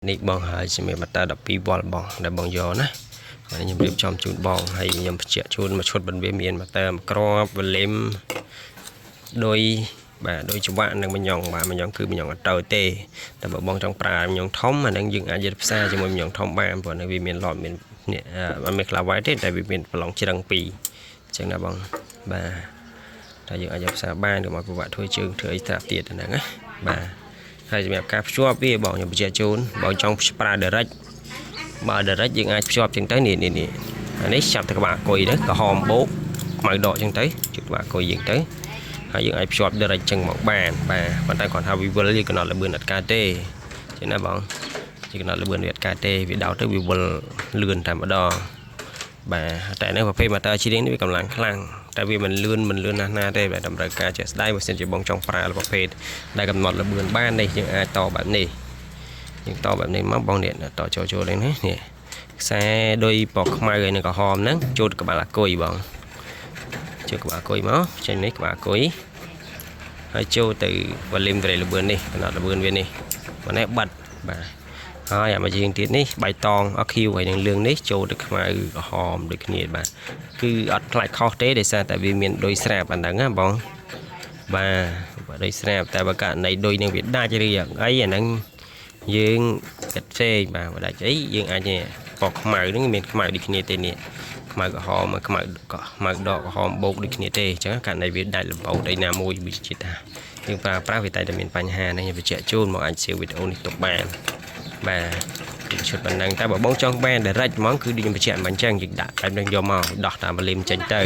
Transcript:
នេះបងហើយជំរាបតា12វ៉ុលបងដែលបងយកណាហើយខ្ញុំរៀបចំជូនបងហើយខ្ញុំបញ្ជាក់ជូនមួយឈុតបន្វាមានមកតើក្របវលឹមដោយបាទដោយច្បាក់នឹងមញងបាទមញងគឺមញងអត់ទៅទេតែបើបងចង់ប្រើមញងធំអានឹងយើងអាចយកផ្សារជាមួយមញងធំបានព្រោះនៅវាមានឡតមានមានខ្លាវ៉ៃទេតែវាមានប្រឡងជ្រឹង2អញ្ចឹងណាបងបាទតែយើងអាចយកផ្សារបានក៏មកពិបាកធ្វើជើងធ្វើអីត្រាប់ទៀតហ្នឹងណាបាទហើយសម្រាប់ការភ្ជាប់វាបងខ្ញុំបញ្ជាក់ជូនបងចង់ប្រើ direct បើ direct យើងអាចភ្ជាប់ចឹងទៅនេះអានេះចាប់ទៅក្បាលគុយទៅក្រហមបោកខ្មៅដកចឹងទៅជួយក្បាលគុយយើងទៅហើយយើងអាចភ្ជាប់ direct ចឹងមកបានបាទប៉ុន្តែគាត់ថាវាវិលយើងកំណត់លឿនអត់កើតទេចឹងណាបងជាកំណត់លឿនវាអត់កើតទេវាដោតទៅវាវិលលឿនតែម្ដងបាទតែនៅប្រភេទ motor ជាងនេះវាកម្លាំងខ្លាំងតែវាមិនលឿនណាស់ទេតែតម្រូវការជាក់ស្ដែងបើសិនជាបងចង់ប្រើប្រភេទដែលកំណត់លឿនបាននេះយើងអាចតបែបនេះយើងតបែបនេះមកបងនេះតចូលនេះនេះខ្សែដោយពណ៌ខ្មៅហើយនឹងក្រហមហ្នឹងចូលក្បាលអាគុយបងចូលក្បាលអាគុយមកចេញនេះក្បាលអាគុយហើយចូលទៅវ៉ាលីមត្រេលបឿននេះកំណត់លបឿនវានេះមកនេះបាត់បាទហើយអាមកជាងទៀតនេះបៃតងអខៀវហើយនឹងលឿងនេះចូលទៅខ្មៅក្រហមដូចគ្នាបាទគឺអត់ខ្លាចខុសទេដោយសារតែវាមានដូចស្រាប់អាហ្នឹងណាបងបាទដូចស្រាប់តែបើករណីដូចនឹងវាដាច់ឬយ៉ាងអីអាហ្នឹងយើងគិតផ្សេងបាទបើដាច់អីយើងអាចពណ៌ខ្មៅហ្នឹងមានខ្មៅដូចគ្នាទេនេះខ្មៅក្រហមខ្មៅដកក្រហមបូកដូចគ្នាទេអញ្ចឹងករណីវាដាច់លំអោដៃណាមួយវាជាថាយើងប្រើប្រាស់វាតែមានបញ្ហានេះខ្ញុំបញ្ជាក់ជូនមកអាចសៀវវីដេអូនេះទុកបានបាទគឺឈុតប៉ុណ្ណឹងតែបើបងចង់បាន direct ហ្មងគឺដូចខ្ញុំបញ្ជាក់មិនអញ្ចឹងយើងដាក់បែបហ្នឹងយកមកដោះតាមវ៉ាលីមចេញទៅ